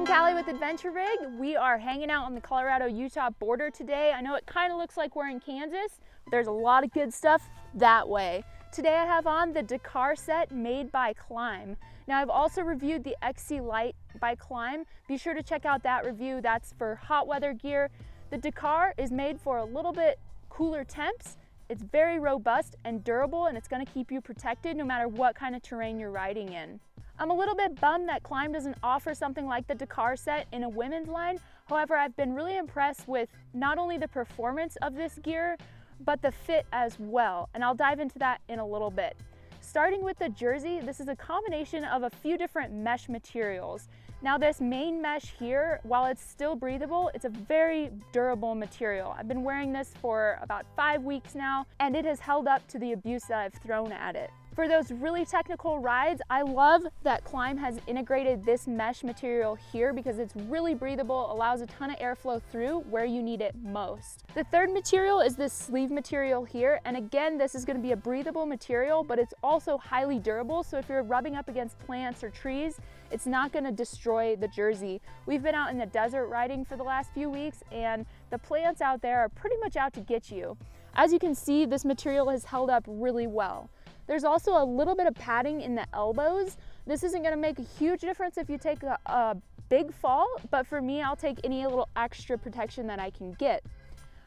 Callie with Adventure Rig. We are hanging out on the Colorado-Utah border today. I know it kind of looks like we're in Kansas, but there's a lot of good stuff that way. Today I have on the Dakar set made by Klim. Now I've also reviewed the XC Lite by Klim. Be sure to check out that review. That's for hot weather gear. The Dakar is made for a little bit cooler temps. It's very robust and durable, and it's going to keep you protected no matter what kind of terrain you're riding in. I'm a little bit bummed that Klim doesn't offer something like the Dakar set in a women's line. However, I've been really impressed with not only the performance of this gear, but the fit as well. And I'll dive into that in a little bit. Starting with the jersey, this is a combination of a few different mesh materials. Now this main mesh here, while it's still breathable, it's a very durable material. I've been wearing this for about 5 weeks now, and it has held up to the abuse that I've thrown at it. For those really technical rides, I love that Klim has integrated this mesh material here because it's really breathable, allows a ton of airflow through where you need it most. The third material is this sleeve material here, and again, this is going to be a breathable material, but it's also highly durable, so if you're rubbing up against plants or trees, it's not going to destroy the jersey. We've been out in the desert riding for the last few weeks, and the plants out there are pretty much out to get you. As you can see, this material has held up really well. There's also a little bit of padding in the elbows. This isn't going to make a huge difference if you take a big fall, but for me, I'll take any little extra protection that I can get.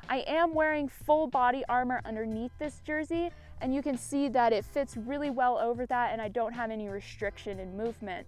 I am wearing full body armor underneath this jersey, and you can see that it fits really well over that, and I don't have any restriction in movement.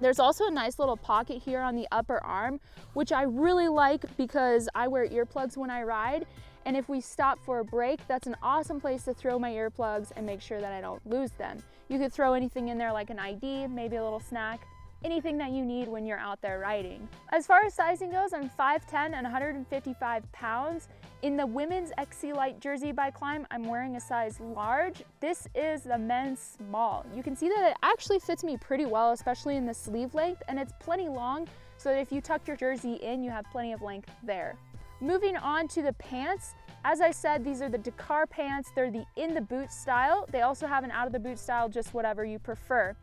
There's also a nice little pocket here on the upper arm, which I really like because I wear earplugs when I ride. And if we stop for a break, that's an awesome place to throw my earplugs and make sure that I don't lose them. You could throw anything in there like an ID, maybe a little snack, anything that you need when you're out there riding. As far as sizing goes, I'm 5'10" and 155 pounds. In the women's XC Lite jersey by Klim, I'm wearing a size large. This is the men's small. You can see that it actually fits me pretty well, especially in the sleeve length, and it's plenty long, so that if you tuck your jersey in, you have plenty of length there. Moving on to the pants, as I said, these are the Dakar pants. They're the in the boot style. They also have an out of the boot style, just whatever you prefer.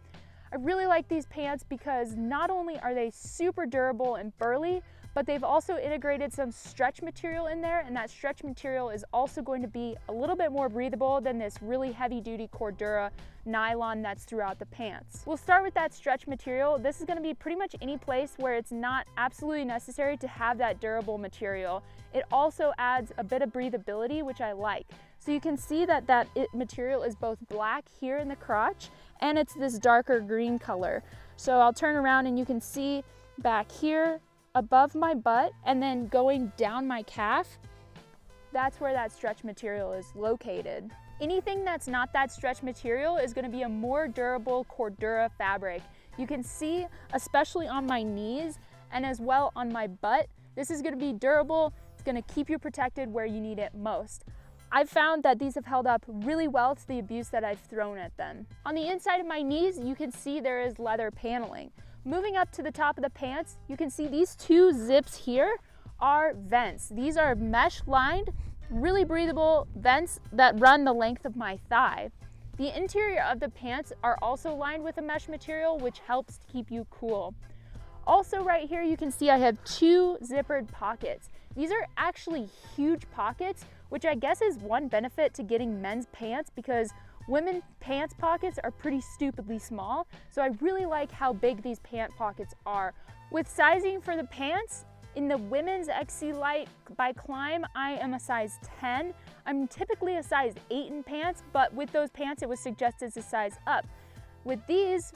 I really like these pants because not only are they super durable and burly, but they've also integrated some stretch material in there, and that stretch material is also going to be a little bit more breathable than this really heavy duty Cordura nylon that's throughout the pants. We'll start with that stretch material. This is going to be pretty much any place where it's not absolutely necessary to have that durable material. It also adds a bit of breathability, which I like. So you can see that material is both black here in the crotch, and it's this darker green color. So I'll turn around and you can see back here above my butt and then going down my calf, that's where that stretch material is located. Anything that's not that stretch material is going to be a more durable Cordura fabric. You can see, especially on my knees and as well on my butt, this is going to be durable. It's going to keep you protected where you need it most. I've found that these have held up really well to the abuse that I've thrown at them. On the inside of my knees, you can see there is leather paneling. Moving up to the top of the pants, you can see these two zips here are vents. These are mesh lined, really breathable vents that run the length of my thigh. The interior of the pants are also lined with a mesh material, which helps to keep you cool. Also right here, you can see I have two zippered pockets. These are actually huge pockets, which I guess is one benefit to getting men's pants because women's pants pockets are pretty stupidly small, so I really like how big these pant pockets are. With sizing for the pants, in the women's XC Lite by Klim, I am a size 10. I'm typically a size 8 in pants, but with those pants, it was suggested to size up. With these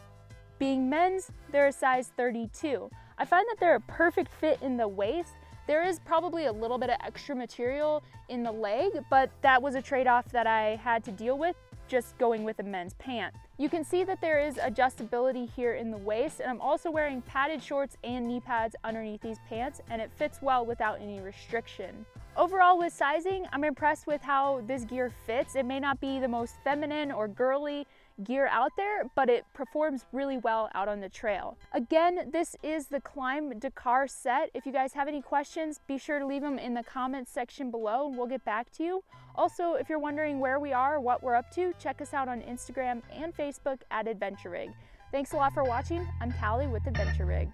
being men's, they're a size 32. I find that they're a perfect fit in the waist. There is probably a little bit of extra material in the leg, but that was a trade-off that I had to deal with just going with a men's pant. You can see that there is adjustability here in the waist, and I'm also wearing padded shorts and knee pads underneath these pants, and it fits well without any restriction. Overall, with sizing, I'm impressed with how this gear fits. It may not be the most feminine or girly gear out there, but it performs really well out on the trail. Again, this is the Klim Dakar set. If you guys have any questions, be sure to leave them in the comments section below and we'll get back to you. Also, if you're wondering where we are, what we're up to, check us out on Instagram and Facebook at Adventure Rig. Thanks a lot for watching. I'm Callie with Adventure Rig.